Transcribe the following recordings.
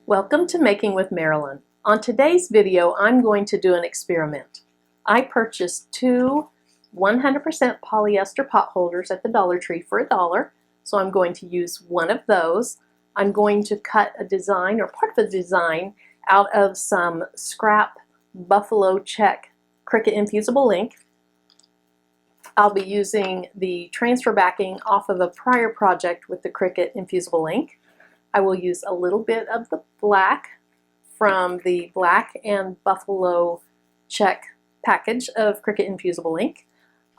Welcome to Making with Marilyn. On today's video, I'm going to do an experiment. I purchased two 100% polyester pot holders at the Dollar Tree for $1, so I'm going to use one of those. I'm going to cut a design or part of a design out of some scrap buffalo check Cricut Infusible Ink. I'll be using the transfer backing off of a prior project with the Cricut Infusible Ink. I will use a little bit of the black from the black and buffalo check package of Cricut Infusible Ink.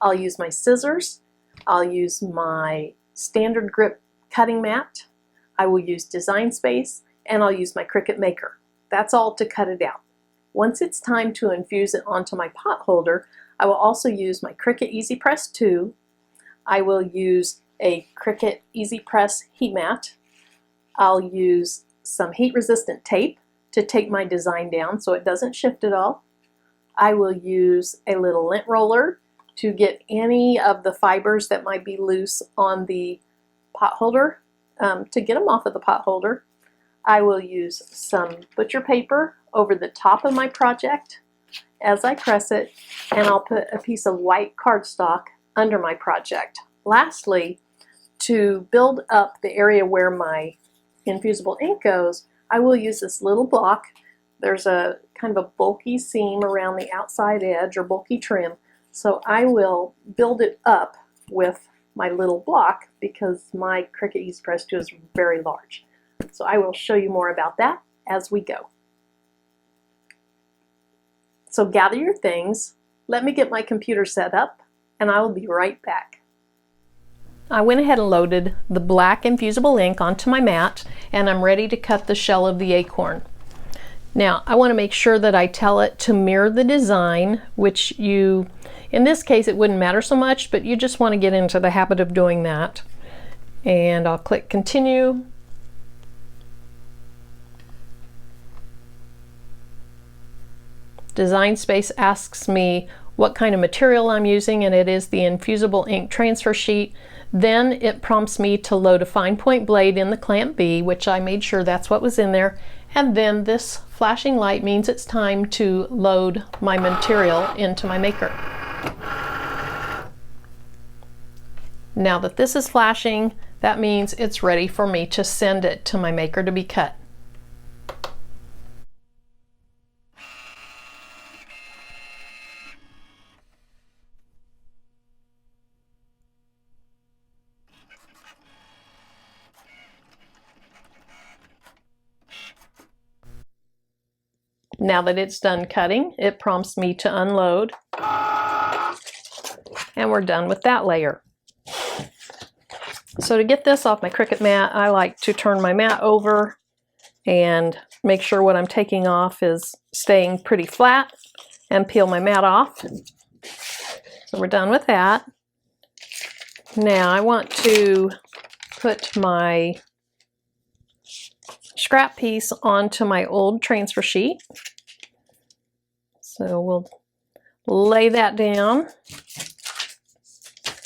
I'll use my scissors. I'll use my standard grip cutting mat. I will use design space, and I'll use my Cricut Maker. That's all to cut it out. Once it's time to infuse it onto my pot holder, I will also use my Cricut Easy Press 2. I will use a Cricut Easy Press heat mat. I'll use some heat-resistant tape to take my design down so it doesn't shift at all. I will use a little lint roller to get any of the fibers that might be loose on the pot holder, to get them off of the pot holder. I will use some butcher paper over the top of my project as I press it, and I'll put a piece of white cardstock under my project. Lastly, to build up the area where my infusible ink goes, I will use this little block. There's a kind of a bulky seam around the outside edge, or bulky trim, so I will build it up with my little block because my Cricut Easy Press 2 is very large. So I will show you more about that as we go. So gather your things, let me get my computer set up, and I will be right back. I went ahead and loaded the black infusible ink onto my mat, and I'm ready to cut the shell of the acorn. Now I want to make sure that I tell it to mirror the design, which in this case it wouldn't matter so much, but you just want to get into the habit of doing that. And I'll click continue. Design space asks me what kind of material I'm using, and it is the infusible ink transfer sheet. Then it prompts me to load a fine point blade in the clamp B, which I made sure that's what was in there. And then this flashing light means it's time to load my material into my maker. Now that this is flashing, that means it's ready for me to send it to my maker to be cut. Now that it's done cutting, it prompts me to unload, and we're done with that layer. So to get this off my Cricut mat, I like to turn my mat over and make sure what I'm taking off is staying pretty flat, and peel my mat off. So we're done with that. Now I want to put my scrap piece onto my old transfer sheet. So we'll lay that down,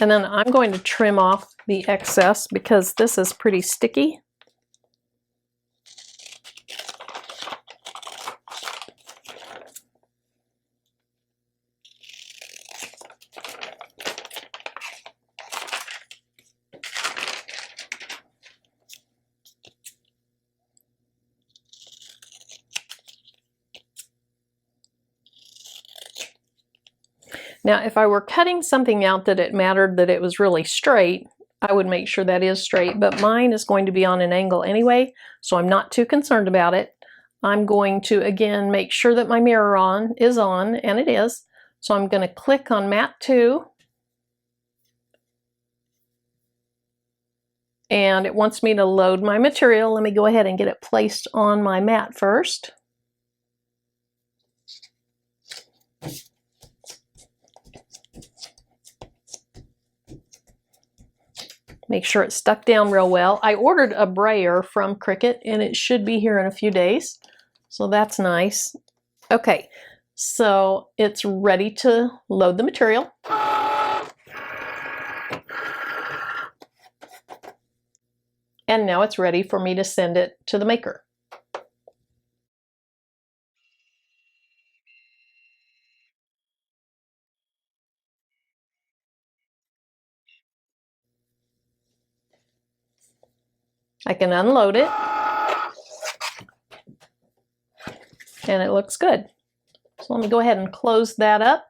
and then I'm going to trim off the excess because this is pretty sticky. Now, if I were cutting something out that it mattered that it was really straight, I would make sure that is straight, but mine is going to be on an angle anyway, so I'm not too concerned about it. I'm going to, again, make sure that my mirror is on, and it is. So I'm going to click on mat 2, and it wants me to load my material. Let me go ahead and get it placed on my mat first. Make sure it's stuck down real well. I ordered a brayer from Cricut, and it should be here in a few days, so that's nice. Okay, so it's ready to load the material. And now it's ready for me to send it to the maker. I can unload it, and it looks good. So let me go ahead and close that up.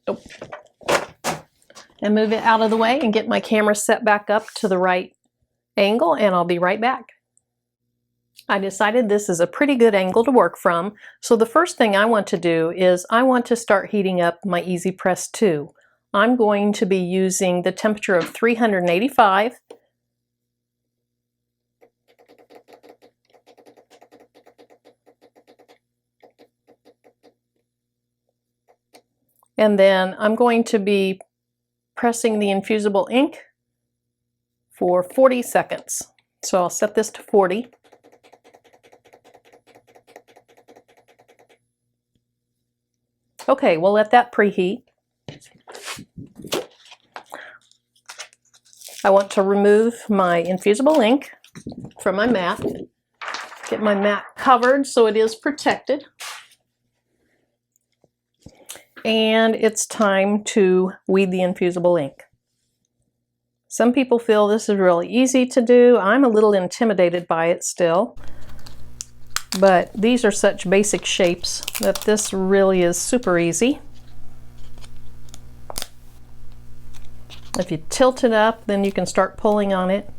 Oh. And move it out of the way and get my camera set back up to the right angle, and I'll be right back. I decided this is a pretty good angle to work from, so the first thing I want to do is I want to start heating up my Easy Press 2. I'm going to be using the temperature of 385. And then I'm going to be pressing the infusible ink for 40 seconds. So I'll set this to 40. Okay, we'll let that preheat. I want to remove my infusible ink from my mat. Get my mat covered so it is protected. And it's time to weed the infusible ink. Some people feel this is really easy to do. I'm a little intimidated by it still, but these are such basic shapes that this really is super easy. If you tilt it up, then you can start pulling on it.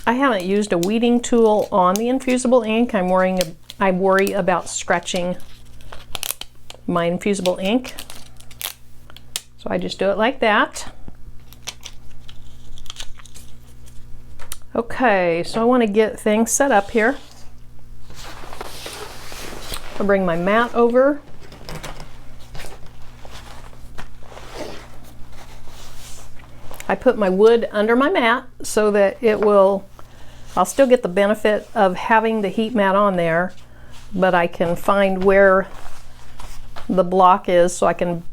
I haven't used a weeding tool on the infusible ink. I worry about scratching my infusible ink. So I just do it like that. Okay, so I want to get things set up here. I'll bring my mat over. I put my wood under my mat so that I'll still get the benefit of having the heat mat on there, but I can find where the block is so I can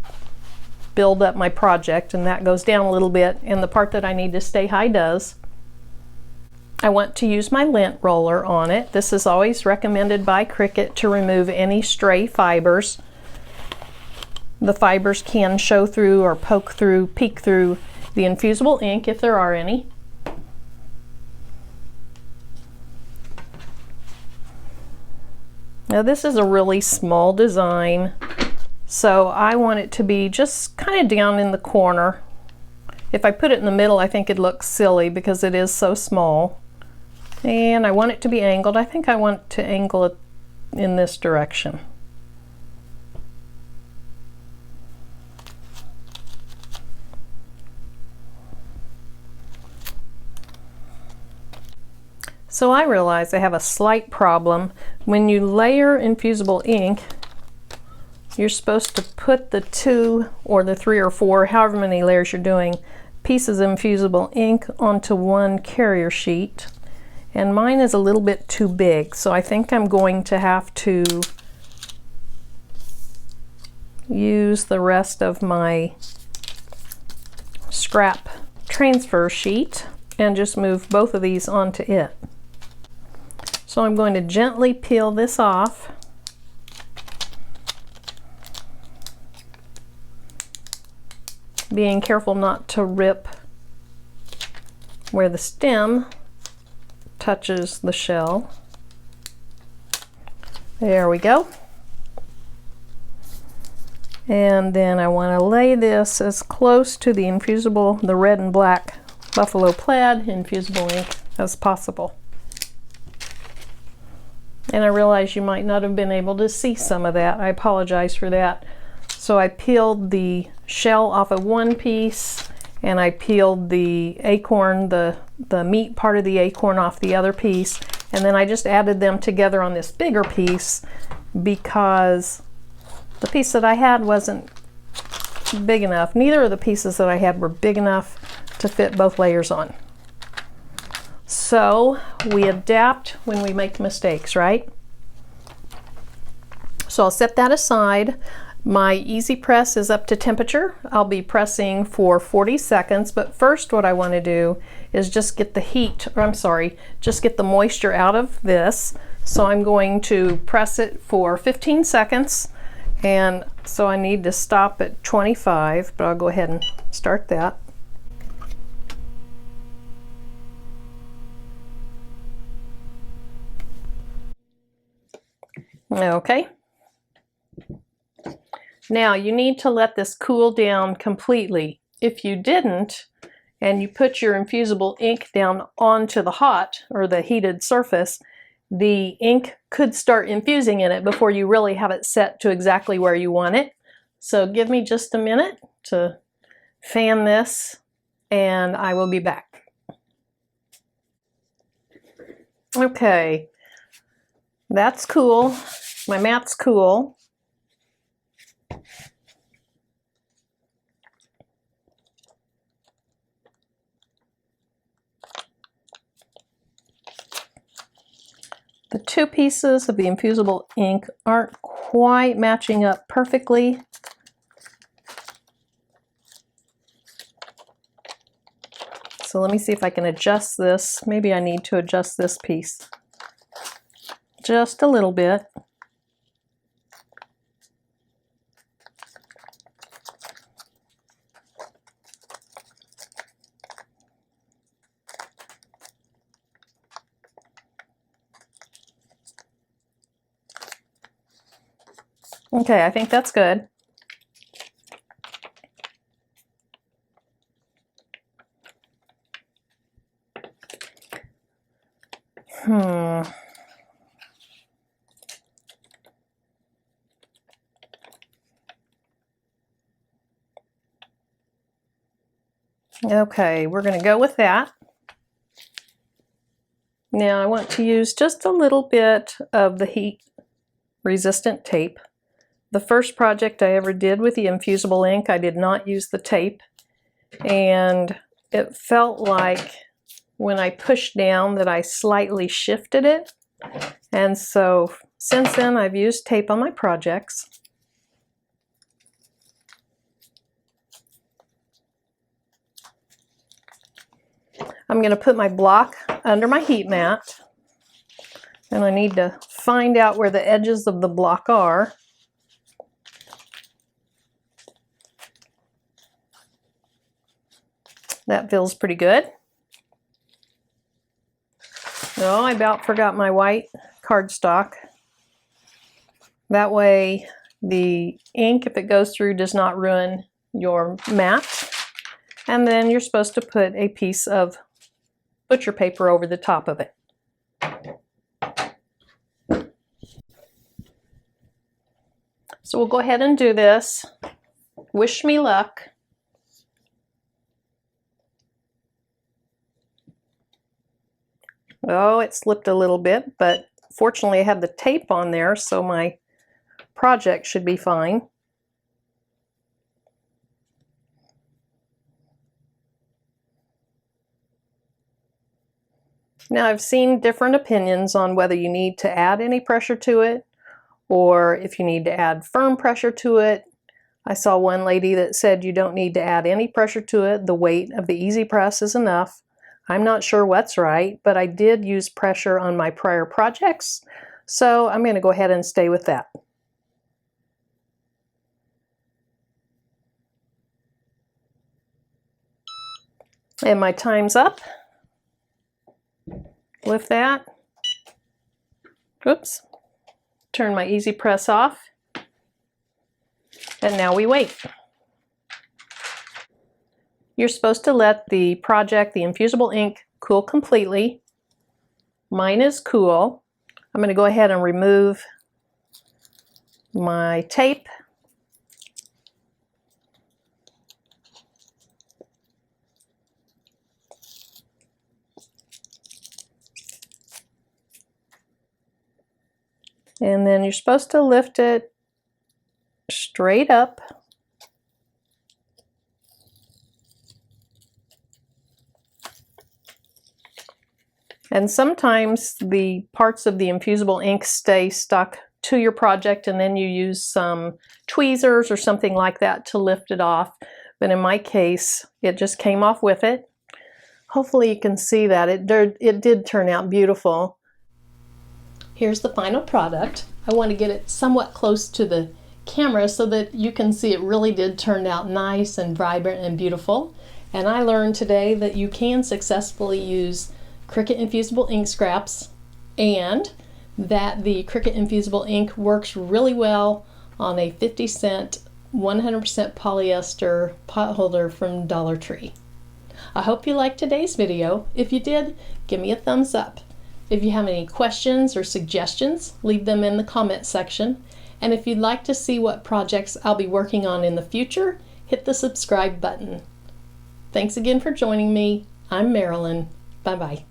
build up my project, and that goes down a little bit, and the part that I need to stay high does. I want to use my lint roller on it. This is always recommended by Cricut to remove any stray fibers. The fibers can show through or poke through, peek through the infusible ink if there are any. Now this is a really small design, so I want it to be just kind of down in the corner. If I put it in the middle, I think it looks silly because it is so small. And I want it to be angled. I think I want to angle it in this direction. So I realize I have a slight problem. When you layer infusible ink, you're supposed to put the 2 or the 3 or 4, however many layers you're doing, pieces of infusible ink onto one carrier sheet. And mine is a little bit too big, so I think I'm going to have to use the rest of my scrap transfer sheet and just move both of these onto it. So I'm going to gently peel this off. Being careful not to rip where the stem touches the shell. There we go. And then I want to lay this as close to the infusible, the red and black buffalo plaid infusible ink as possible. And I realize you might not have been able to see some of that. I apologize for that. So I peeled the shell off of one piece, and I peeled the acorn, the meat part of the acorn off the other piece, and then I just added them together on this bigger piece because the piece that I had wasn't big enough. Neither of the pieces that I had were big enough to fit both layers on. So we adapt when we make mistakes, right? So I'll set that aside. My Easy Press is up to temperature. I'll be pressing for 40 seconds, but first what I want to do is just get the heat, or I'm sorry, just get the moisture out of this. So I'm going to press it for 15 seconds, And so I need to stop at 25, but I'll go ahead and start that. Okay. Now you need to let this cool down completely. If you didn't, and you put your infusible ink down onto the hot or the heated surface, the ink could start infusing in it before you really have it set to exactly where you want it. So give me just a minute to fan this and I will be back. Okay, that's cool. My mat's cool. The two pieces of the infusible ink aren't quite matching up perfectly. So let me see if I can adjust this. Maybe I need to adjust this piece just a little bit. Okay, I think that's good. Okay, we're going to go with that. Now I want to use just a little bit of the heat resistant tape. The first project I ever did with the infusible ink, I did not use the tape, and it felt like when I pushed down that I slightly shifted it, and so since then I've used tape on my projects. I'm going to put my block under my heat mat, and I need to find out where the edges of the block are. That feels pretty good. Oh, I about forgot my white cardstock. That way the ink, if it goes through, does not ruin your mat. And then you're supposed to put a piece of butcher paper over the top of it. So we'll go ahead and do this. Wish me luck. Oh, it slipped a little bit, but fortunately I have the tape on there, so my project should be fine. Now I've seen different opinions on whether you need to add any pressure to it or if you need to add firm pressure to it. I saw one lady that said you don't need to add any pressure to it. The weight of the Easy Press is enough. I'm not sure what's right, but I did use pressure on my prior projects, so I'm going to go ahead and stay with that. And my time's up. Lift that. Oops. Turn my Easy Press off. And now we wait. You're supposed to let the project, the infusible ink, cool completely. Mine is cool. I'm going to go ahead and remove my tape. And then you're supposed to lift it straight up. And sometimes the parts of the infusible ink stay stuck to your project, and then you use some tweezers or something like that to lift it off. But in my case, it just came off with it. Hopefully you can see that. It did turn out beautiful. Here's the final product. I want to get it somewhat close to the camera so that you can see it really did turn out nice and vibrant and beautiful. And I learned today that you can successfully use Cricut Infusible Ink scraps, and that the Cricut Infusible Ink works really well on a 50-cent 100% polyester pot holder from Dollar Tree. I hope you liked today's video. If you did, give me a thumbs up. If you have any questions or suggestions, leave them in the comment section. And if you'd like to see what projects I'll be working on in the future, hit the subscribe button. Thanks again for joining me. I'm Marilyn. Bye-bye.